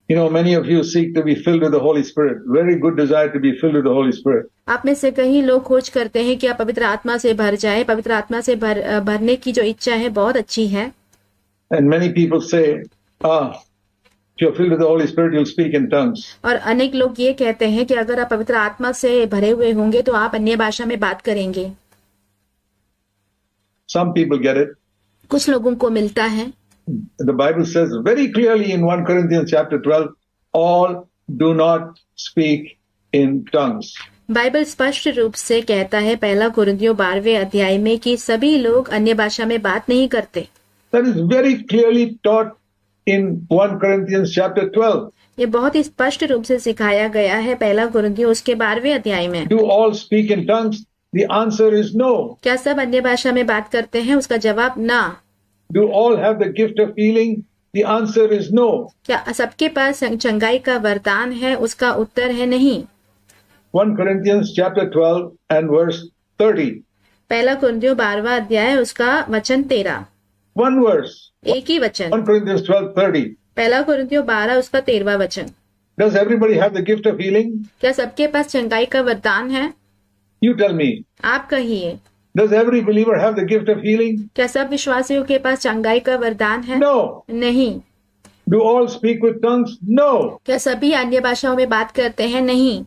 You know, many of you seek to be filled with the Holy Spirit. Very good desire to be filled with the Holy Spirit. आप में से कई लोग खोज करते हैं कि आप पवित्र आत्मा से भर जाए। पवित्र आत्मा से भरने की जो इच्छा है बहुत अच्छी है। And many people say, if you're filled with the Holy Spirit, you'll speak in tongues. और अनेक लोग ये कहते हैं कि अगर आप पवित्र आत्मा से भरे हुए होंगे तो आप अन्य भाषा में बात करेंगे। Some people get it. कुछ लोगों को मिलता है। The Bible says very clearly in 1 Corinthians chapter 12, all do not speak in tongues. Bible स्पष्ट रूप से कहता है 1 कुरिन्थियों 12वें अध्याय में कि सभी लोग अन्य भाषा में बात नहीं करते। That is very clearly taught in 1 Corinthians chapter 12. ये बहुत ही स्पष्ट रूप से सिखाया गया है 1 कुरिन्थियों उसके 12वें अध्याय में। Do all speak in tongues? The answer is no. क्या सब अन्य भाषा में बात करते हैं? उसका जवाब ना। Do all have the gift of healing? The answer is no. क्या सबके पास चंगाई का वरदान है? उसका उत्तर है नहीं। 1 Corinthians chapter 12 and verse 30. 1 कुरिन्थियों 12वां अध्याय उसका वचन 13। One verse. एक ही वचन। 1 Corinthians 12:30. 1 कुरिन्थियों 12 उसका 13वां वचन। Does everybody have the gift of healing? क्या सबके पास चंगाई का वरदान है? You tell me. आप कहिए। Does every believer have the gift of healing? क्या सब विश्वासियों के पास चंगाई का वरदान है? No. नहीं। Do all speak with tongues? No. क्या सभी अन्य भाषाओं में बात करते हैं? नहीं।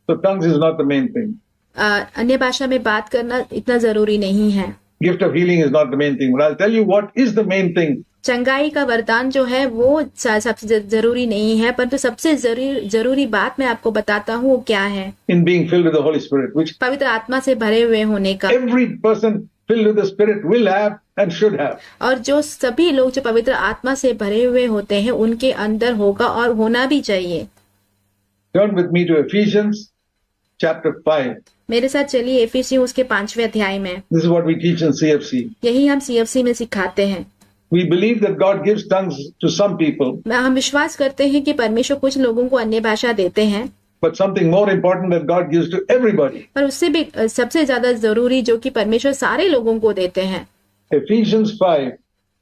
So tongues is not the main thing. अन्य भाषा में बात करना इतना जरूरी नहीं है। Gift of healing is not the main thing. But I'll tell you what is the main thing. चंगाई का वरदान जो है वो सबसे जरूरी नहीं है, परंतु सबसे जरूरी बात मैं आपको बताता हूँ वो क्या है। In being filled with the Holy Spirit, which पवित्र आत्मा से भरे हुए होने का। every person filled with the Spirit will have and should have. और जो सभी लोग जो पवित्र आत्मा से भरे हुए होते हैं उनके अंदर होगा और होना भी चाहिए। Turn with me to Ephesians chapter 5. मेरे साथ चलिए इफिसियों उसके 5वें अध्याय में। This is what we teach in CFC. यही हम CFC में सिखाते हैं। We believe that God gives tongues to some people. हम विश्वास करते हैं कि परमेश्वर कुछ लोगों को अन्य भाषा देते हैं। But something more important that God gives to everybody. पर उससे भी सबसे ज्यादा जरूरी जो कि परमेश्वर सारे लोगों को देते हैं। Ephesians 5.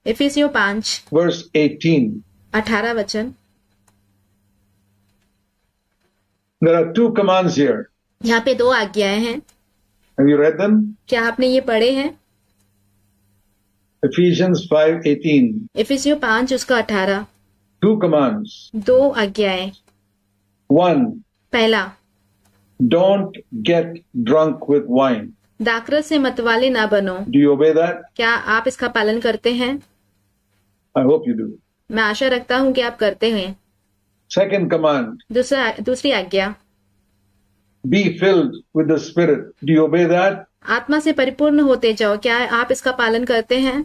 इफिसियों 5 verse 18. 18 वचन। There are two commands here. यहाँ पे 2 आज्ञाएं हैं। Have you read them? क्या आपने ये पढ़े हैं? Ephesians 5:18. इफिसियों 5 उसका 18। Two commands. 2 आज्ञाएं। 1. पहला, Don't get drunk with wine. दाखरस से मतवाले ना बनो। Do you obey that? क्या आप इसका पालन करते हैं? I hope you do. मैं आशा रखता हूँ कि आप करते हैं। Second command. दूसरी आज्ञा, Be filled with the Spirit. Do you obey that? आत्मा से परिपूर्ण होते जाओ। क्या आप इसका पालन करते हैं?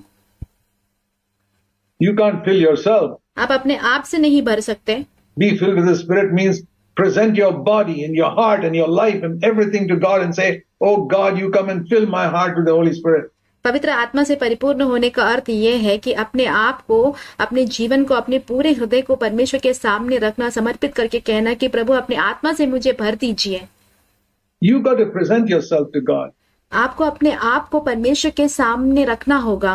You can't fill yourself. आप अपने आप से नहीं भर सकते। Be filled with the Spirit means present your body and your heart and your life and everything to God and say, oh God, you come and fill my heart with the Holy Spirit. पवित्र आत्मा से परिपूर्ण होने का अर्थ ये है कि अपने आप को, अपने जीवन को, अपने पूरे हृदय को परमेश्वर के सामने रखना, समर्पित करके कहना कि प्रभु अपने आत्मा से मुझे भर दीजिए। You got to present yourself to God. आपको अपने आप को परमेश्वर के सामने रखना होगा।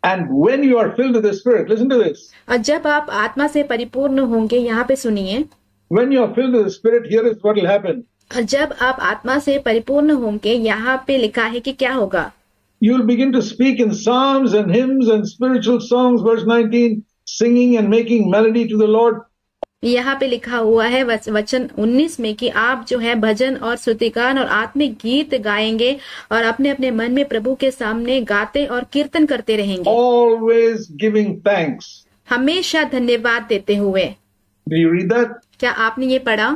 And when you are filled with the Spirit, listen to this. और जब आप आत्मा से परिपूर्ण होंगे, यहाँ पे सुनिए, When you are filled with the Spirit, here is what will happen. और जब आप आत्मा से परिपूर्ण होंगे, यहाँ पे लिखा है कि क्या होगा। You will begin to speak in psalms and hymns and spiritual songs, verse 19, singing and making melody to the Lord. यहाँ पे लिखा हुआ है वचन 19 में कि आप जो है भजन और स्तुतिगान और आत्मिक गीत गाएंगे और अपने अपने मन में प्रभु के सामने गाते और कीर्तन करते रहेंगे। Always giving thanks. हमेशा धन्यवाद देते हुए। Do you read that? क्या आपने ये पढ़ा?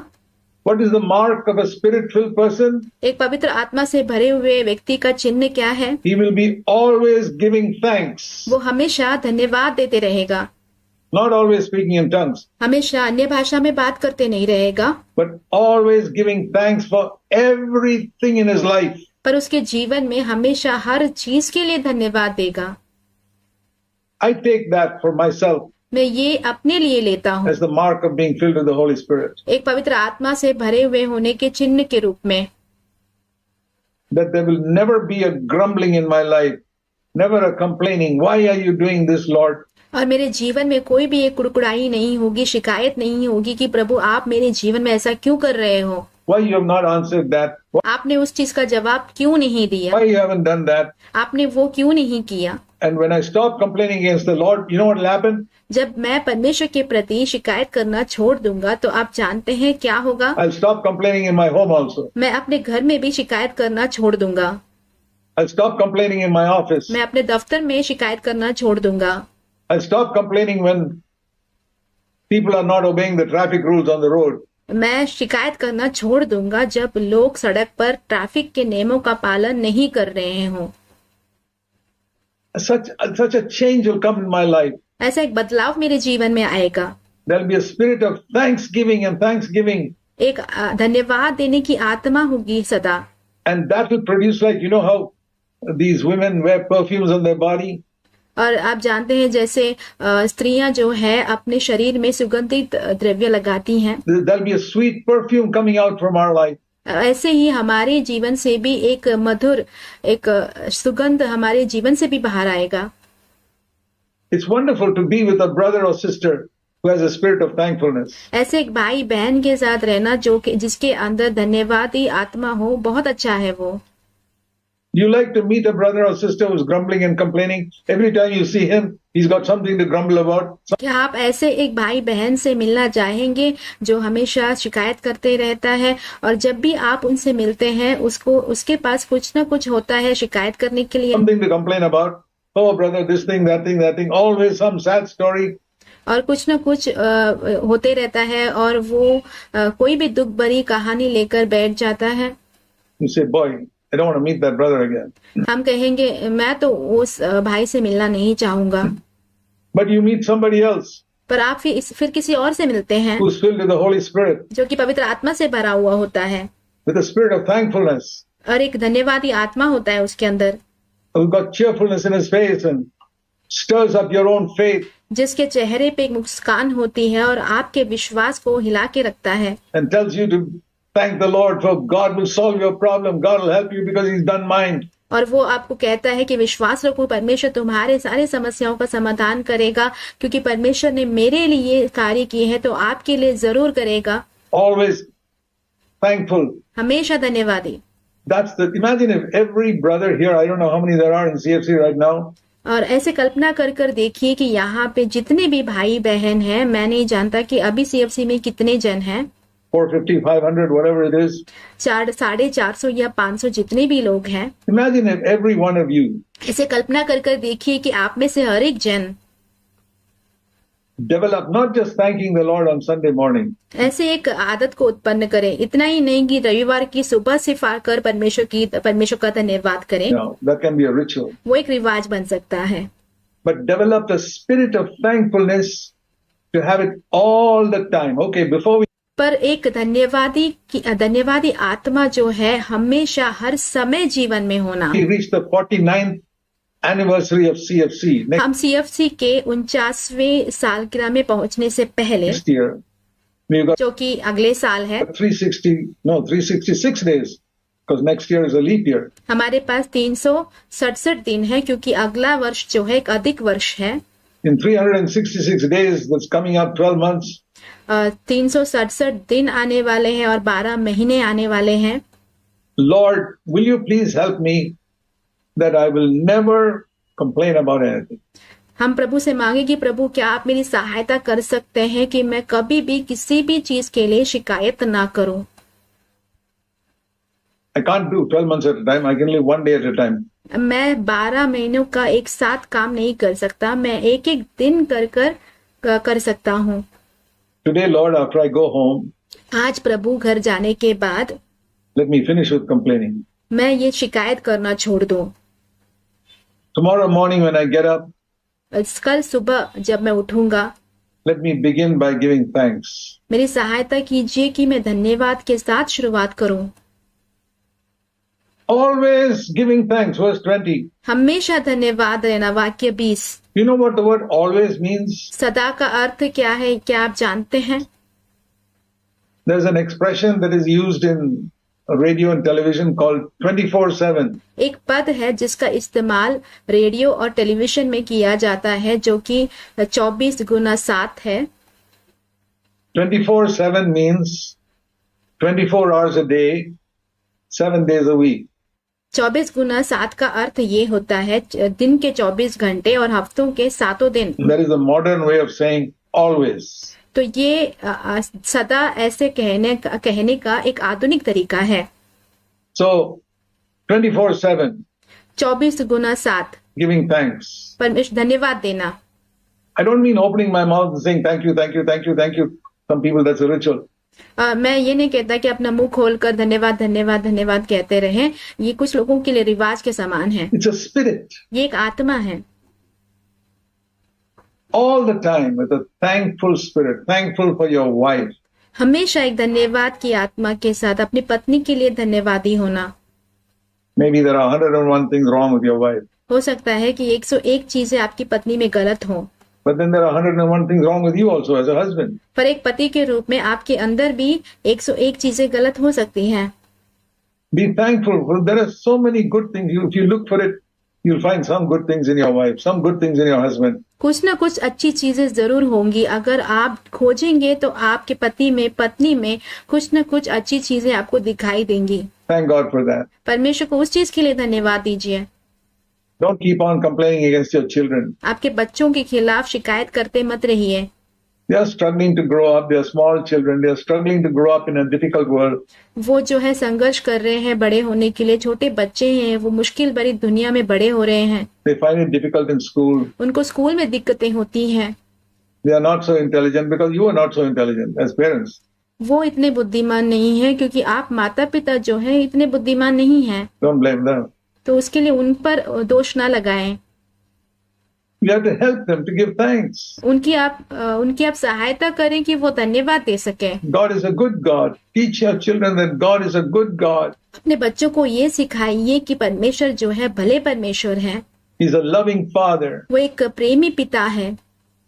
What is the mark of a spirit-filled person? एक पवित्र आत्मा से भरे हुए व्यक्ति का चिन्ह क्या है? He will be always giving thanks. वो हमेशा धन्यवाद देते रहेगा। Not always speaking in tongues, हमेशा अन्य भाषा में बात करते नहीं रहेगा, but always giving thanks for everything in his life. पर उसके जीवन में हमेशा हर चीज के लिए धन्यवाद देगा। I take that for myself मैं ये अपने लिए लेता हूँ as the mark of being filled with the Holy Spirit. एक पवित्र आत्मा से भरे हुए होने के चिन्ह के रूप में, That there will never be a grumbling in my life, never a complaining. Why are you doing this, Lord? और मेरे जीवन में कोई भी एक कुड़कुड़ाई नहीं होगी, शिकायत नहीं होगी कि प्रभु आप मेरे जीवन में ऐसा क्यों कर रहे हो, Why you have not answered that? आपने उस चीज का जवाब क्यों नहीं दिया, Why you haven't done that? आपने वो क्यों नहीं किया। And when I stop complaining against the Lord, you know what will happen? जब मैं परमेश्वर के प्रति शिकायत करना छोड़ दूंगा तो आप जानते हैं क्या होगा, I'll stop complaining in my home also. मैं अपने घर में भी शिकायत करना छोड़ दूंगा, I'll stop complaining in my office. मैं अपने दफ्तर में शिकायत करना छोड़ दूंगा, I'll stop complaining when people are not obeying the traffic rules on the road. मैं शिकायत करना छोड़ दूंगा जब लोग सड़क पर ट्रैफिक के नियमों का पालन नहीं कर रहे हों। Such a change will come in my life. ऐसा एक बदलाव मेरे जीवन में आएगा। There'll be a spirit of thanksgiving and thanksgiving. एक धन्यवाद देने की आत्मा होगी सदा। And that will produce, like, you know how these women wear perfumes on their body? और आप जानते हैं जैसे स्त्रियां जो है अपने शरीर में सुगंधित द्रव्य लगाती हैं, There'll be a sweet perfume coming out from our life. ऐसे ही हमारे जीवन से भी एक मधुर एक सुगंध हमारे जीवन से भी बाहर आएगा। It's wonderful to be with a brother or sister who has a spirit of thankfulness. ऐसे एक भाई बहन के साथ रहना जो कि जिसके अंदर धन्यवादी आत्मा हो, बहुत अच्छा है वो। You like to meet a brother or sister who's grumbling and complaining? Every time you see him, he's got something to grumble about. क्या आप ऐसे एक भाई बहन से मिलना चाहेंगे जो हमेशा शिकायत करते रहता है, और जब भी आप उनसे मिलते हैं उसको उसके पास कुछ ना कुछ होता है शिकायत करने के लिए, Something to complain about. Oh, brother, this thing, that thing, that thing. Always some sad story. और कुछ ना कुछ होते रहता है और वो कोई भी दुख भरी कहानी लेकर बैठ जाता है। You say, boy, I don't want to meet that brother again. हम कहेंगे मैं तो उस भाई से मिलना नहीं चाहूंगा, But you meet somebody else पर आप फिर किसी और से मिलते हैं who's filled with the Holy Spirit, जो कि पवित्र आत्मा से भरा हुआ होता है with a spirit of thankfulness, और एक धन्यवादी आत्मा होता है उसके अंदर, who's got cheerfulness in his face and stirs up your own faith जिसके चेहरे पे एक मुस्कान होती है और आपके विश्वास को हिला के रखता है, and tells you to thank the Lord for God will solve your problem. God will help you because He's done mine. और वो आपको कहता है कि विश्वास रखो, परमेश्वर तुम्हारे सारे समस्याओं का समाधान करेगा क्योंकि परमेश्वर ने मेरे लिए कार्य किए हैं तो आपके लिए जरूर करेगा। Always thankful. हमेशा धन्यवादी। Imagine if every brother here, I don't know how many there are in CFC right now. और ऐसे कल्पना कर देखिए कि यहाँ पे जितने भी भाई बहन हैं, मैं नहीं जानता कि अभी सीएफसी में कितने जन हैं, 450, 500, whatever it is. 450 या 500 जितने भी लोग हैं। Imagine if every one of you ऐसे कल्पना कर देखिए कि आप में से हर एक जन develop not just thanking the Lord on Sunday morning. ऐसे एक आदत को उत्पन्न करें, इतना ही नहीं कि रविवार की सुबह से कर परमेश्वर का धन्यवाद करें। No, that can be a ritual. वो एक रिवाज बन सकता है। But develop a spirit of thankfulness to have it all the time. Okay, before we पर एक धन्यवादी आत्मा जो है हमेशा हर समय जीवन में होना। reach the 49th anniversary of CFC हम सीएफसी के 49वें सालगिरह में पहुंचने से पहले next year, we've got जो कि अगले साल है, 366 days because next year is a leap year. हमारे पास 367 दिन है क्योंकि अगला वर्ष जो है एक अधिक वर्ष है। In 366 days, that's coming up 12 months. 367 दिन आने वाले हैं और 12 महीने आने वाले हैं। Lord, will you please help me that I will never complain about anything. हम प्रभु से मांगे कि प्रभु क्या आप मेरी सहायता कर सकते हैं कि मैं कभी भी किसी भी चीज के लिए शिकायत ना करूं। I can't do 12 months at a time. I can live one day at a time. मैं 12 महीनों का एक साथ काम नहीं कर सकता, मैं एक एक दिन कर सकता हूँ। Today, Lord, after I go home, आज प्रभु घर जाने के बाद let me finish with complaining. मैं ये शिकायत करना छोड़ दूं। Tomorrow morning when I get up, कल सुबह जब मैं उठूंगा, let me begin by giving thanks. मेरी सहायता कीजिए कि मैं धन्यवाद के साथ शुरुआत करूं। Always giving thanks, verse 20. हमेशा धन्यवाद देना, वाक्य 20। You know what the word always means? सदा का अर्थ क्या है, क्या आप जानते हैं? There's an expression that is used in radio and television called 24/7. एक पद है जिसका इस्तेमाल रेडियो और टेलीविजन में किया जाता है जो कि 24x7 है। 24/7 means 24 hours a day, 7 days a week. 24x7 का अर्थ ये होता है दिन के 24 घंटे और हफ्तों के 7 दिन। That is a modern way of saying always. तो ये सदा ऐसे कहने का एक आधुनिक तरीका है। So 24/7. 24x7 Giving thanks. परमेश्वर धन्यवाद देना। I don't mean opening my mouth and saying thank you, thank you, thank you, thank you. Some people that's a ritual. मैं ये नहीं कहता कि अपना मुंह खोलकर धन्यवाद धन्यवाद धन्यवाद कहते रहें। ये कुछ लोगों के लिए रिवाज के समान है। It's a spirit. ये एक आत्मा है। All the time with a thankful spirit, thankful for your wife. हमेशा एक धन्यवाद की आत्मा के साथ अपनी पत्नी के लिए धन्यवादी होना। Maybe there are 101 things wrong with your wife. हो सकता है कि 101 चीजें आपकी पत्नी में गलत हों। But then there are 101 things wrong with you also as a husband. पर एक पति के रूप में आपके अंदर भी 101 चीजें गलत हो सकती हैं। Be thankful. Well, there are so many good things. If you look for it, you'll find some good things in your wife, some good things in your husband. कुछ न कुछ अच्छी चीजें जरूर होंगी। अगर आप खोजेंगे तो आपके पति में पत्नी में कुछ न कुछ अच्छी चीजें आपको दिखाई देंगी। Thank God for that. परमेश्वर को उस चीज के लिए धन्यवाद दीजिए। Don't keep on complaining against your children. आपके बच्चों के खिलाफ शिकायत करते मत रहिए। They are struggling to grow up. They are small children. They are struggling to grow up in a difficult world. वो जो है संघर्ष कर रहे हैं बड़े होने के लिए। छोटे बच्चे हैं, वो मुश्किल भरी दुनिया में बड़े हो रहे हैं। They find it difficult in school. उनको स्कूल में दिक्कतें होती हैं। They are not so intelligent because you are not so intelligent as parents. वो इतने बुद्धिमान नहीं है क्योंकि आप माता पिता जो हैं इतने बुद्धिमान नहीं हैं। Don't blame them. तो उसके लिए उन पर दोष ना लगाएं। You have to help them to give thanks. उनकी आप सहायता करें कि वो धन्यवाद दे सकें। God is a good God. Teach your children that God is a good God. अपने बच्चों को ये सिखाइए कि परमेश्वर जो है भले परमेश्वर है। He's a loving Father वो एक प्रेमी पिता है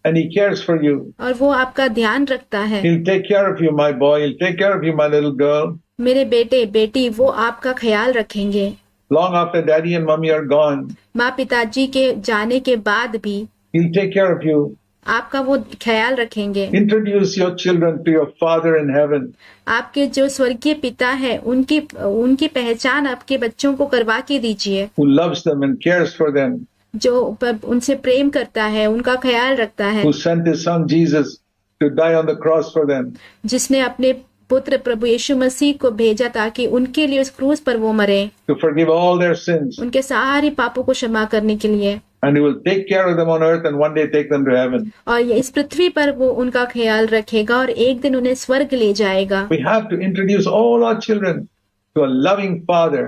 and He cares for you. और वो आपका ध्यान रखता है। He'll take care of you, my boy. He'll take care of you, my little girl. मेरे बेटे बेटी वो आपका ख्याल रखेंगे। Long after daddy and mommy are gone, माँ पिताजी के जाने के बाद भी He'll take care of you. आपका वो ख्याल रखेंगे। Introduce your children to your Father in heaven. आपके जो स्वर्गीय पिता है उनकी पहचान आपके बच्चों को करवा के दीजिए। Who loves them and cares for them. जो उनसे प्रेम करता है, उनका ख्याल रखता है। Who sent His Son Jesus to die on the cross for them. जिसने अपने पुत्र प्रभु यीशु मसीह को भेजा ताकि उनके लिए उस क्रूस पर वो मरे। To forgive all their sins. उनके सारे पापों को क्षमा करने के लिए। And He will take care of them on earth and one day take them to heaven. और ये इस पृथ्वी पर वो उनका ख्याल रखेगा और एक दिन उन्हें स्वर्ग ले जाएगा। We have to introduce all our children to a loving Father.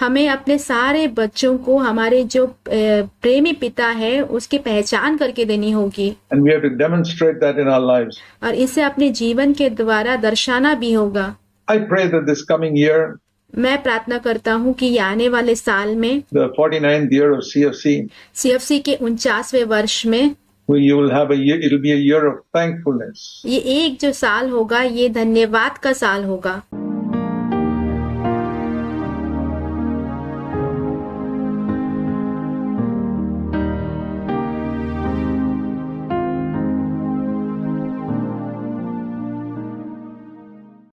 हमें अपने सारे बच्चों को हमारे जो प्रेमी पिता है उसकी पहचान करके देनी होगी। And we have to demonstrate that in our lives. और इसे अपने जीवन के द्वारा दर्शाना भी होगा। I pray that this coming year, मैं प्रार्थना करता हूँ कि ये आने वाले साल में the 49th year of CFC के 49वें वर्ष में you will have a year, it'll be a year of thankfulness. ये एक जो साल होगा ये धन्यवाद का साल होगा।